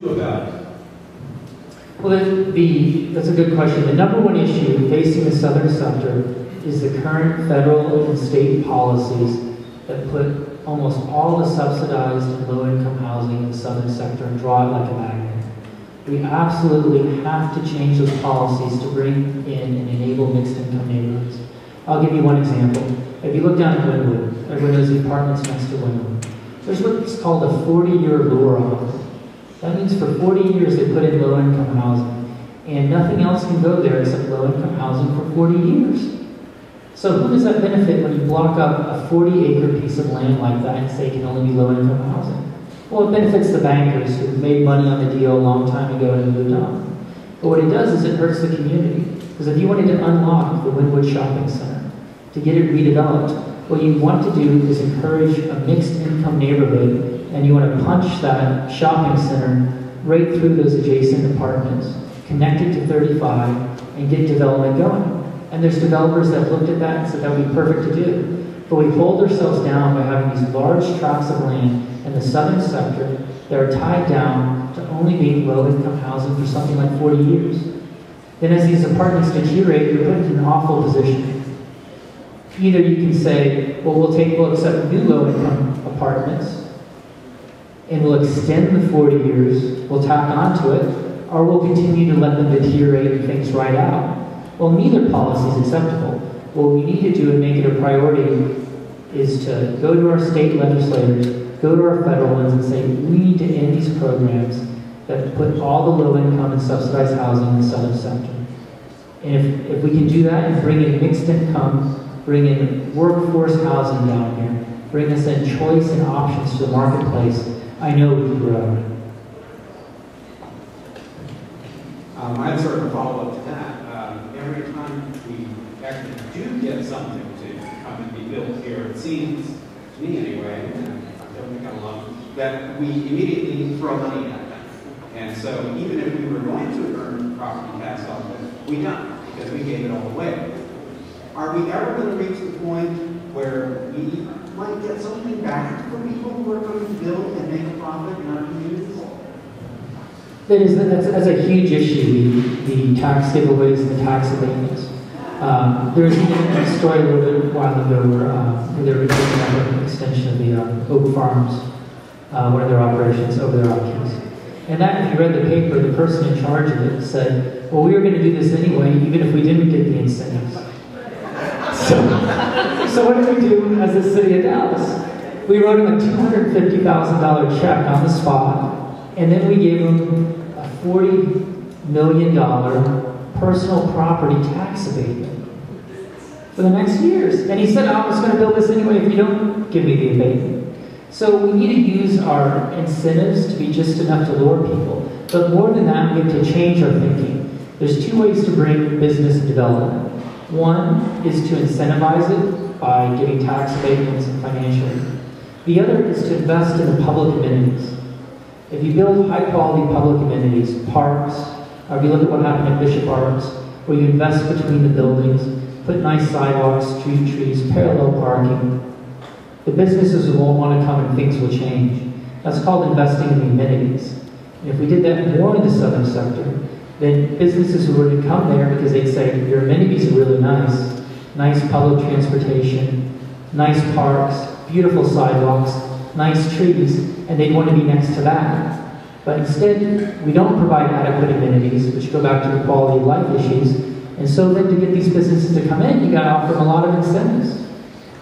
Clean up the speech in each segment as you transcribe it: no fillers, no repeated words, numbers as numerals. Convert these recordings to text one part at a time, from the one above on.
About it? Well, that's a good question. The number one issue facing the southern sector is the current federal and state policies that put almost all the subsidized and low-income housing in the southern sector and draw it like a magnet. We absolutely have to change those policies to bring in and enable mixed-income neighborhoods. I'll give you one example. If you look down at Wynwood, everyone knows the apartments next to Wynwood. There's what's called a 40-year lure on it. That means for 40 years they put in low-income housing, and nothing else can go there except low-income housing for 40 years. So who does that benefit when you block up a 40-acre piece of land like that and say it can only be low-income housing? Well, it benefits the bankers who made money on the deal a long time ago and moved on. But what it does is it hurts the community. Because if you wanted to unlock the Wynwood Shopping Center, to get it redeveloped, what you want to do is encourage a mixed-income neighborhood, and you want to punch that shopping center right through those adjacent apartments, connect it to 35, and get development going. And there's developers that looked at that and said that would be perfect to do. But we hold ourselves down by having these large tracts of land in the southern sector that are tied down to only being low-income housing for something like 40 years. Then as these apartments deteriorate, you're put in an awful position. Either you can say, well, we'll accept new low-income apartments, and we'll extend the 40 years, we'll tack onto it, or we'll continue to let them deteriorate and things right out. Well, neither policy is acceptable. What we need to do and make it a priority is to go to our state legislators, go to our federal ones and say, we need to end these programs that put all the low-income and subsidized housing in the southern sector. And if we can do that and bring in mixed income, bring in workforce housing down here, bring us in choice and options to the marketplace, I know we can grow. I have sort of a follow-up to that. Every time we actually do get something to come and be built here, it seems, to me anyway, and I don't think I'm alone, that we immediately throw money at them. And so even if we were going to earn property tax off it, we don't, because we gave it all away. Are we ever going to reach the point where we might get something back from people who are going to build and make a profit in our communities? That's a huge issue, the tax giveaways and the tax abatements. There was even a story a little bit while ago where they were doing an extension of the Oak Farms, one of their operations over their Rockies. And that, if you read the paper, the person in charge of it said, well, we were going to do this anyway, even if we didn't get the incentives. So what did we do as the city of Dallas? We wrote him a $250,000 check on the spot, and then we gave him a $40 million personal property tax abatement for the next years. And he said, I was going to build this anyway if you don't give me the abatement. So we need to use our incentives to be just enough to lure people. But more than that, we have to change our thinking. There's two ways to bring business and development. One is to incentivize it by giving tax abatements and financial. The other is to invest in the public amenities. If you build high-quality public amenities, parks, or if you look at what happened at Bishop Arts, where you invest between the buildings, put nice sidewalks, street trees, parallel parking, the businesses won't want to come and things will change. That's called investing in the amenities. And if we did that more in the southern sector, then businesses who were to come there because they'd say, your amenities are really nice. Nice public transportation, nice parks, beautiful sidewalks, nice trees, and they'd want to be next to that. But instead, we don't provide adequate amenities, which go back to the quality of life issues. And so then to get these businesses to come in, you got to offer them a lot of incentives.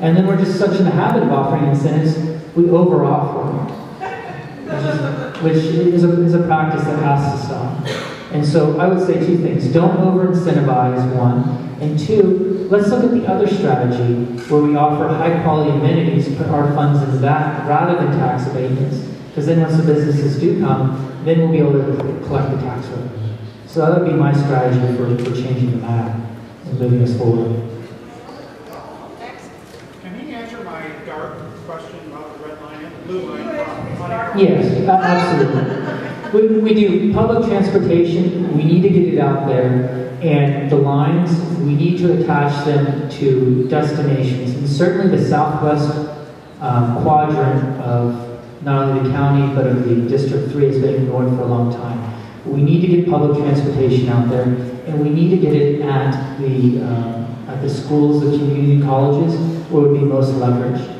And then we're just such in the habit of offering incentives, we over-offer them, which is a practice that has to stop. And so I would say two things. Don't over-incentivize, one. And two, let's look at the other strategy where we offer high-quality amenities, put our funds into that rather than tax abatements. Because then once the businesses do come, then we'll be able to collect the tax revenue. So that would be my strategy for changing the map and moving us forward. Can you answer my dark question about the red line and the blue line? Yes, absolutely. We do public transportation, we need to get it out there, and the lines, we need to attach them to destinations. And certainly the southwest quadrant of not only the county, but of the District 3 has been ignored for a long time. We need to get public transportation out there, and we need to get it at the schools, the community colleges, where it would be most leveraged.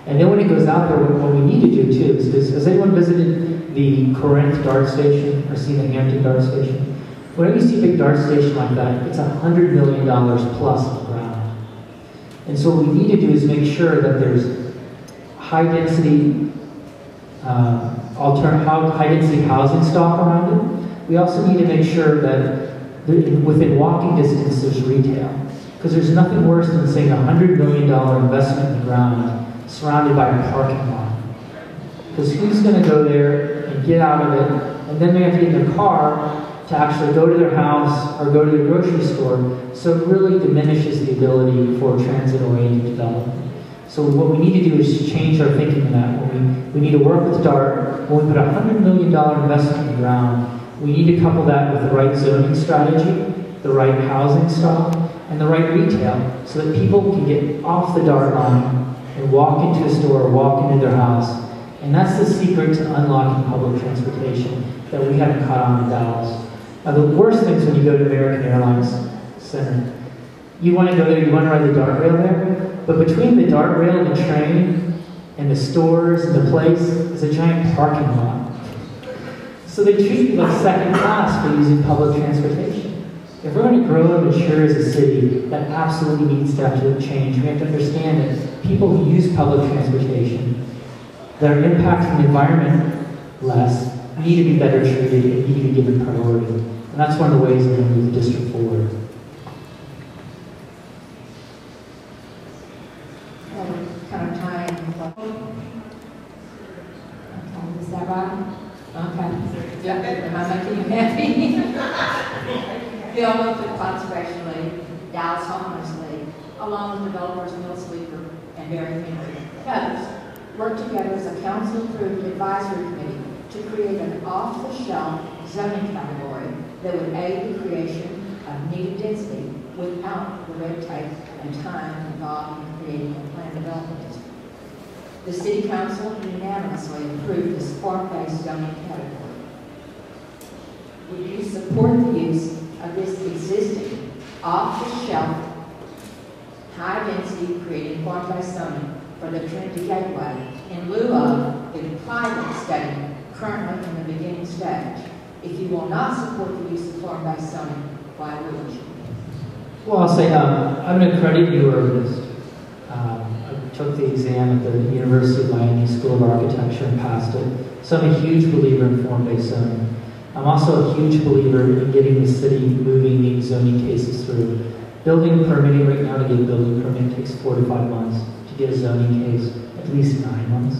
And then when it goes out there, what we need to do too is, has anyone visited the Corinth Dart Station or seen the Hampton Dart Station? Whenever you see a big dart station like that, it's $100 million plus on the ground. And so what we need to do is make sure that there's high density housing stock around it. We also need to make sure that within walking distance there's retail. Because there's nothing worse than saying a $100 million investment in the ground surrounded by a parking lot. Because who's going to go there and get out of it, and then they have to get in their car to actually go to their house or go to the grocery store, so it really diminishes the ability for transit-oriented development. So what we need to do is change our thinking on that. We need to work with DART. When we put a $100 million investment in the ground, we need to couple that with the right zoning strategy, the right housing stock, and the right retail, so that people can get off the DART line and walk into a store or walk into their house. And that's the secret to unlocking public transportation that we haven't caught on in Dallas. Now, the worst things when you go to American Airlines Center, you want to go there, you want to ride the DART rail there, but between the DART rail and the train and the stores and the place is a giant parking lot. So they treat you like second class for using public transportation. If we're going to grow and mature as a city, that absolutely needs to have to change. We have to understand that people who use public transportation that are impacting the environment less need to be better treated and need to be given priority. And that's one of the ways we're going to move the district forward. Kind of time. Okay, is that right? Okay. Yeah. Am I making you happy? Bill with the Conservation League, Dallas Homeowners League, along with developers Mill Sleeper and Barry Henry. Others work together as a council-approved advisory committee to create an off-the-shelf zoning category that would aid the creation of needed density without the red tape and time involved in creating a planned development district. The City Council unanimously approved this form-based zoning category. Would you support the use of this existing off-the-shelf, high-density created form-based zoning for the Trinity Gateway in lieu of the pilot study currently in the beginning stage? If you will not support the use of form-based zoning, why would you? Well, I'll say, I'm going to credit you, urbanist. I took the exam at the University of Miami School of Architecture and passed it. So I'm a huge believer in form-based zoning. I'm also a huge believer in getting the city moving these zoning cases through. Building permitting right now, to get a building permit takes 4 to 5 months. To get a zoning case, at least 9 months.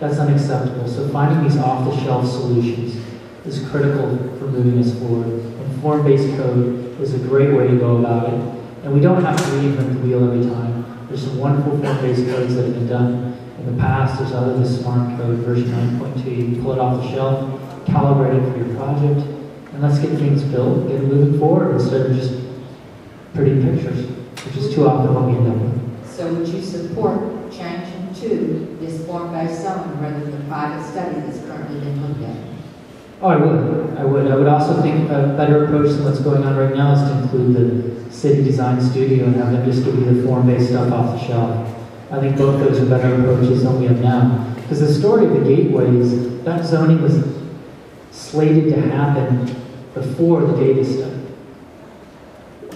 That's unacceptable. So finding these off-the-shelf solutions is critical for moving us forward. And form-based code is a great way to go about it. And we don't have to reinvent the wheel every time. There's some wonderful form-based codes that have been done in the past. There's other, the Smart Code version 9.2. You can pull it off the shelf, calibrate it for your project, and let's get things built, get moving forward instead of just pretty pictures, which is too often what we end up with. So would you support changing to this form-based zoning rather than the private study that's currently being looked at? Oh, I would. I would also think a better approach than what's going on right now is to include the city design studio and have them just give you the form-based stuff off the shelf. I think both those are better approaches than we have now. Because the story of the gateways, that zoning was slated to happen before the data study.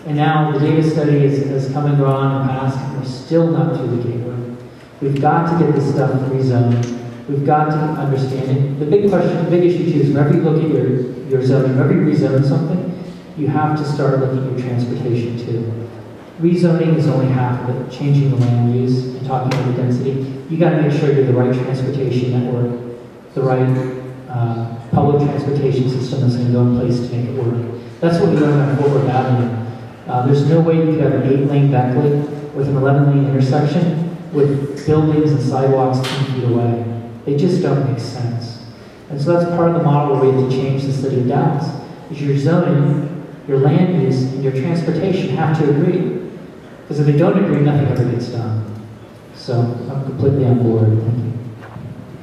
And now the data study has come and gone and passed, and we're still not to the gateway. We've got to get this stuff rezoned. We've got to understand it. The big question, the big issue too, is whenever you look at your zoning, whenever you rezone something, you have to start looking at your transportation too. Rezoning is only half of it, changing the land use and talking about the density. You got to make sure you're the right transportation network, the right public transportation system that's going to go in place to make it work. That's what we learned on Fort Worth Avenue. There's no way you could have an 8-lane Beckley with an 11-lane intersection with buildings and sidewalks 10 feet away. They just don't make sense. And so that's part of the model where we have to change the city of Dallas. Is your zoning, your land use, and your transportation have to agree. Because if they don't agree, nothing ever gets done. So I'm completely on board.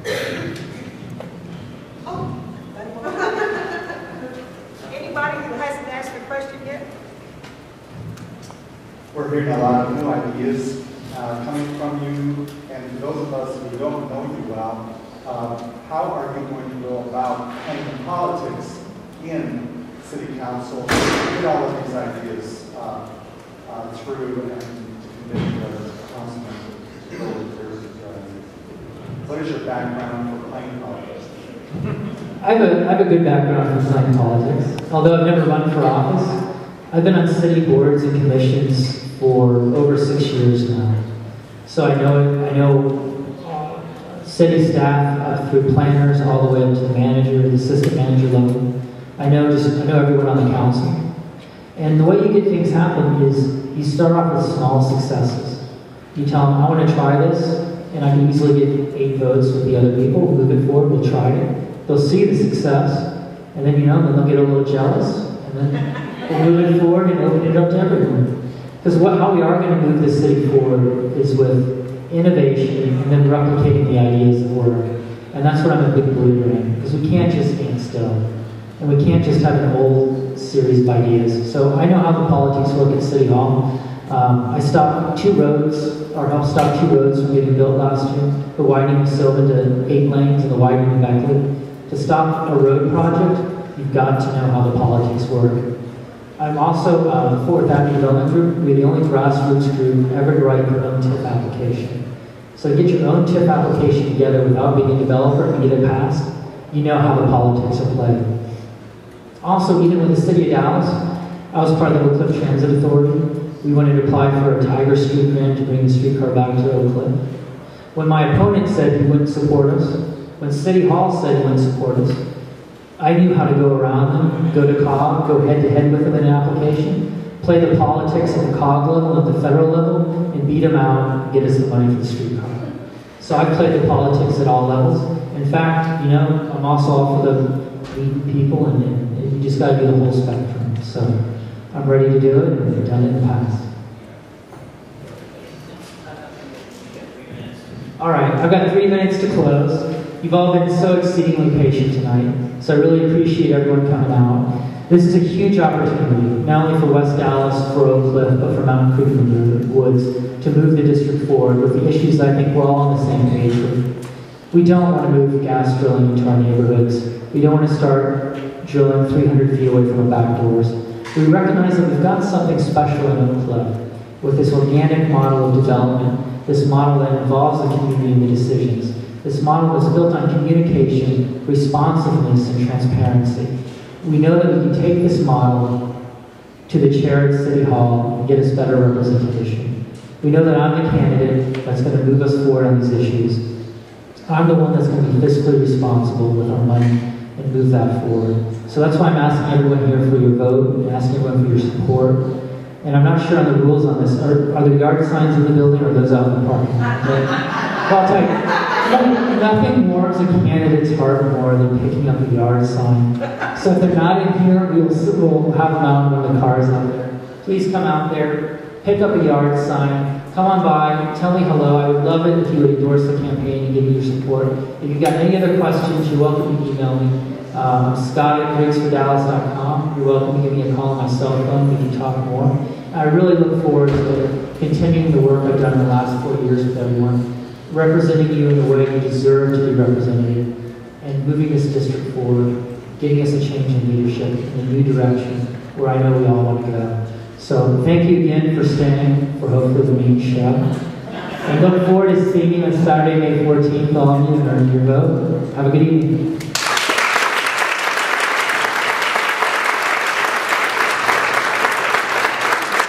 Thank you. We're hearing a lot of new ideas coming from you, and for those of us who don't know you well, how are you going to go about playing the politics in City Council to get all of these ideas through and to convince the council members to go with their what is your background for playing politics? I have a good background in playing politics, although I've never run for office. I've been on city boards and commissions for over 6 years now. So I know city staff through planners all the way up to the manager, the assistant manager level. I know everyone on the council. And the way you get things happen is you start off with small successes. You tell them, I want to try this, and I can easily get 8 votes with the other people. We'll move it forward, we'll try it. They'll see the success, and then then they'll get a little jealous, and then we'll move it forward and open it up to everyone. Because how we are going to move the city forward is with innovation and then replicating the ideas that work. And that's what I'm a big believer in, because we can't just stand still. And we can't just have an old series of ideas. So I know how the politics work at City Hall. I stopped 2 roads, or helped stop 2 roads from getting built last year. The widening of Sylvan to 8 lanes and the widening of Beckley. To stop a road project, you've got to know how the politics work. I'm also the 4th Avenue Development Group. We're the only grassroots group ever to write your own TIF application. So to get your own TIF application together without being a developer and get it passed, you know how the politics are played. Also, even with the City of Dallas, I was part of the Oak Cliff Transit Authority. We wanted to apply for a Tiger Street grant to bring the streetcar back to Oak Cliff. When my opponent said he wouldn't support us, when City Hall said he wouldn't support us, I knew how to go around them, go to COG, go head-to-head with them in an application, play the politics at the COG level, at the federal level, and beat them out and get us the money for the streetcar. So I played the politics at all levels. In fact, I'm also all for the leading people, and you just got to do the whole spectrum. So I'm ready to do it, and I've done it in the past. All right, I've got 3 minutes to close. You've all been so exceedingly patient tonight, so I really appreciate everyone coming out. This is a huge opportunity, not only for West Dallas, for Oak Cliff, but for Mountain Creek and the Woods, to move the district forward with the issues that I think we're all on the same page with. We don't want to move gas drilling into our neighborhoods. We don't want to start drilling 300 feet away from our back doors. We recognize that we've got something special in Oak Cliff with this organic model of development, this model that involves the community in the decisions. This model is built on communication, responsiveness, and transparency. We know that we can take this model to the chair at City Hall and get us better representation. We know that I'm the candidate that's going to move us forward on these issues. I'm the one that's going to be fiscally responsible with our money and move that forward. So that's why I'm asking everyone here for your vote, and asking everyone for your support. And I'm not sure on the rules on this. Are there yard signs in the building, or are those out in the parking lot? Well, I'll tell you, nothing warms a candidate's heart more than picking up a yard sign. So if they're not in here, we'll have them out when the car's out there. Please come out there, pick up a yard sign, come on by, tell me hello. I would love it if you would endorse the campaign and give me your support. If you've got any other questions, you're welcome to email me. Scott@griggsfordallas.com. You're welcome to give me a call on my cell phone. We can talk more. I really look forward to continuing the work I've done in the last 4 years with everyone, representing you in the way you deserve to be represented, and moving this district forward, getting us a change in leadership in a new direction where I know we all want to go. So thank you again for staying for hopefully the main show. I look forward to seeing you on Saturday, May 14th, all of you, and earning your vote. Have a good evening.